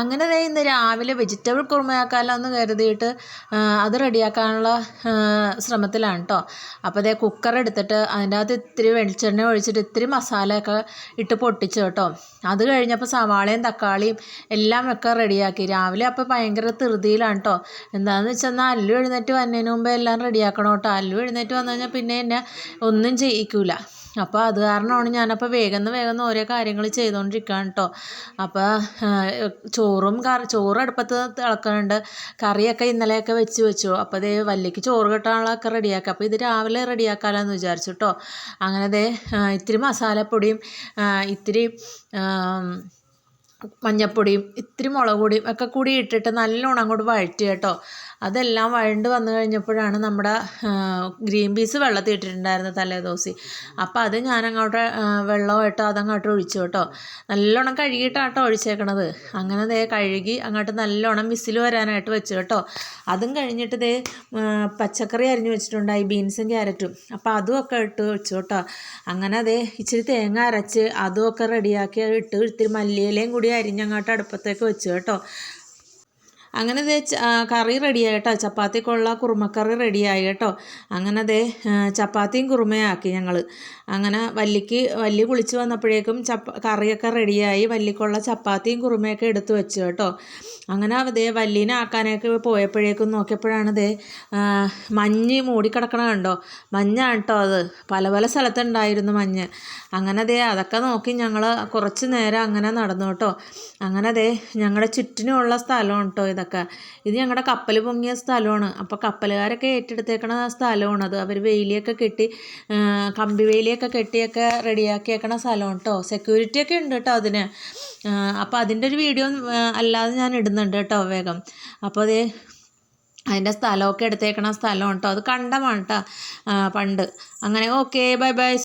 അങ്ങനെ ദേ ഇന്ന് രാവിലെ വെജിറ്റബിൾ കുറുമയാക്കാമല്ലോ എന്ന് കരുതിയിട്ട് അത് റെഡിയാക്കാനുള്ള ശ്രമത്തിലാണ് കേട്ടോ. അപ്പോൾ ദേ കുക്കർ എടുത്തിട്ട് അതിൻ്റെ അകത്ത് ഇത്തിരി വെളിച്ചെണ്ണ ഒഴിച്ചിട്ട് ഇത്തിരി മസാലയൊക്കെ ഇട്ട് പൊട്ടിച്ചു കേട്ടോ. അത് കഴിഞ്ഞപ്പോൾ സവാളയും തക്കാളിയും എല്ലാം ഒക്കെ റെഡിയാക്കി. രാവിലെ അപ്പോൾ ഭയങ്കര ധൃതിയിലാണ് കേട്ടോ. എന്താണെന്ന് വെച്ചാൽ അല്ലു എഴുന്നേറ്റ് വന്നതിന് മുമ്പേ എല്ലാം റെഡിയാക്കണം കേട്ടോ. അല്ലു എഴുന്നേറ്റ് വന്നു കഴിഞ്ഞാൽ പിന്നെ എന്നെ ഒന്നും ചെയ്യിക്കൂല. അപ്പോൾ അത് കാരണമാണ് ഞാനപ്പോൾ വേഗം ഓരോ കാര്യങ്ങൾ ചെയ്തുകൊണ്ടിരിക്കുകയാണ് കേട്ടോ. അപ്പോൾ ചോറ് അടുപ്പത്ത് തിളക്കുന്നുണ്ട്. കറിയൊക്കെ ഇന്നലെയൊക്കെ വെച്ചു. അപ്പോൾ ദേ വല്ലിക്ക് ചോറ് കെട്ടാനുള്ളതൊക്കെ റെഡിയാക്കി. അപ്പോൾ ഇത് രാവിലെ റെഡിയാക്കാമല്ലോ എന്ന് വിചാരിച്ചു കേട്ടോ. അങ്ങനെ ദേ ഇത്തിരി മസാലപ്പൊടിയും ഇത്തിരി മഞ്ഞപ്പൊടിയും ഇത്തിരി മുളക് പൊടിയും ഒക്കെ കൂടി ഇട്ടിട്ട് നല്ലോണം അങ്ങോട്ട് വഴറ്റി കേട്ടോ. അതെല്ലാം വഴണ്ട് വന്നു കഴിഞ്ഞപ്പോഴാണ് നമ്മുടെ ഗ്രീൻ പീസ് വെള്ളത്തിൽ ഇട്ടിട്ടുണ്ടായിരുന്നു തലേദിവസം. അപ്പോൾ അത് ഞാനങ്ങോട്ട് വെള്ളമായിട്ട് അതങ്ങോട്ട് ഒഴിച്ചു കേട്ടോ. നല്ലോണം കഴുകിയിട്ടാട്ടോ ഒഴിച്ചേക്കണത്. അങ്ങനെ ദേ കഴുകി അങ്ങോട്ട് നല്ലോണം വിസിൽ വരാനായിട്ട് വെച്ചു കേട്ടോ. അതും കഴിഞ്ഞിട്ട് ദേ പച്ചക്കറി അരിഞ്ഞു വെച്ചിട്ടുണ്ടായി, ബീൻസും ക്യാരറ്റും. അപ്പോൾ അതും ഒക്കെ ഇട്ട് വെച്ചു കേട്ടോ. അങ്ങനെ ദേ ഇച്ചിരി തേങ്ങ അരച്ച് അതും ഒക്കെ റെഡിയാക്കി ഇട്ട് ഇത്തിരി മല്ലിയിലയും കൂടി അരിഞ്ഞങ്ങോട്ട് അടുപ്പത്തേക്ക് വെച്ചു കേട്ടോ. അങ്ങനെ ദേ കറി റെഡിയായി കേട്ടോ. ചപ്പാത്തിക്കുള്ള കുറുമക്കറി റെഡിയായി കേട്ടോ. അങ്ങനെ ദേ ചപ്പാത്തിയും കുറുമയാക്കി ഞങ്ങൾ. അങ്ങനെ വല്ലി കുളിച്ച് വന്നപ്പോഴേക്കും കറിയൊക്കെ റെഡിയായി. വല്ലിക്കുള്ള ചപ്പാത്തിയും കുറുമയൊക്കെ എടുത്ത് വെച്ചു കേട്ടോ. അങ്ങനെ ദേ വല്ലീനെ ആക്കാനൊക്കെ പോയപ്പോഴേക്കും നോക്കിയപ്പോഴാണ് ദേ മഞ്ഞ് മൂടിക്കിടക്കണ കണ്ടോ. മഞ്ഞാണ് കേട്ടോ അത്. പല സ്ഥലത്തുണ്ടായിരുന്നു മഞ്ഞ്. അങ്ങനെ ദേ അതൊക്കെ നോക്കി ഞങ്ങൾ കുറച്ച് നേരം അങ്ങനെ നടന്നു കേട്ടോ. അങ്ങനെ ദേ ഞങ്ങളുടെ ചുറ്റിനുമുള്ള സ്ഥലമാണ് കേട്ടോ ഇതൊക്കെ. ഇത് ഞങ്ങളുടെ കപ്പൽ പൊങ്ങിയ സ്ഥലമാണ്. അപ്പോൾ കപ്പലുകാരൊക്കെ ഏറ്റെടുത്തേക്കണ സ്ഥലമാണത്. അവർ വേലിയൊക്കെ കെട്ടി കമ്പി വേലിയൊക്കെ കെട്ടിയൊക്കെ റെഡിയാക്കിയേക്കണ സ്ഥലമാണ് കേട്ടോ. സെക്യൂരിറ്റിയൊക്കെ ഉണ്ട് കേട്ടോ അതിന്. അപ്പോൾ അതിൻ്റെ ഒരു വീഡിയോ അല്ലാതെ ഞാൻ ഇടുന്നുണ്ട് കേട്ടോ വേഗം. അപ്പോൾ അതേ അതിൻ്റെ സ്ഥലമൊക്കെ എടുത്തേക്കണ സ്ഥലമാണ് കേട്ടോ. അത് കണ്ടമാണ് കേട്ടോ പണ്ട്. അങ്ങനെ ഓക്കെ ബൈ.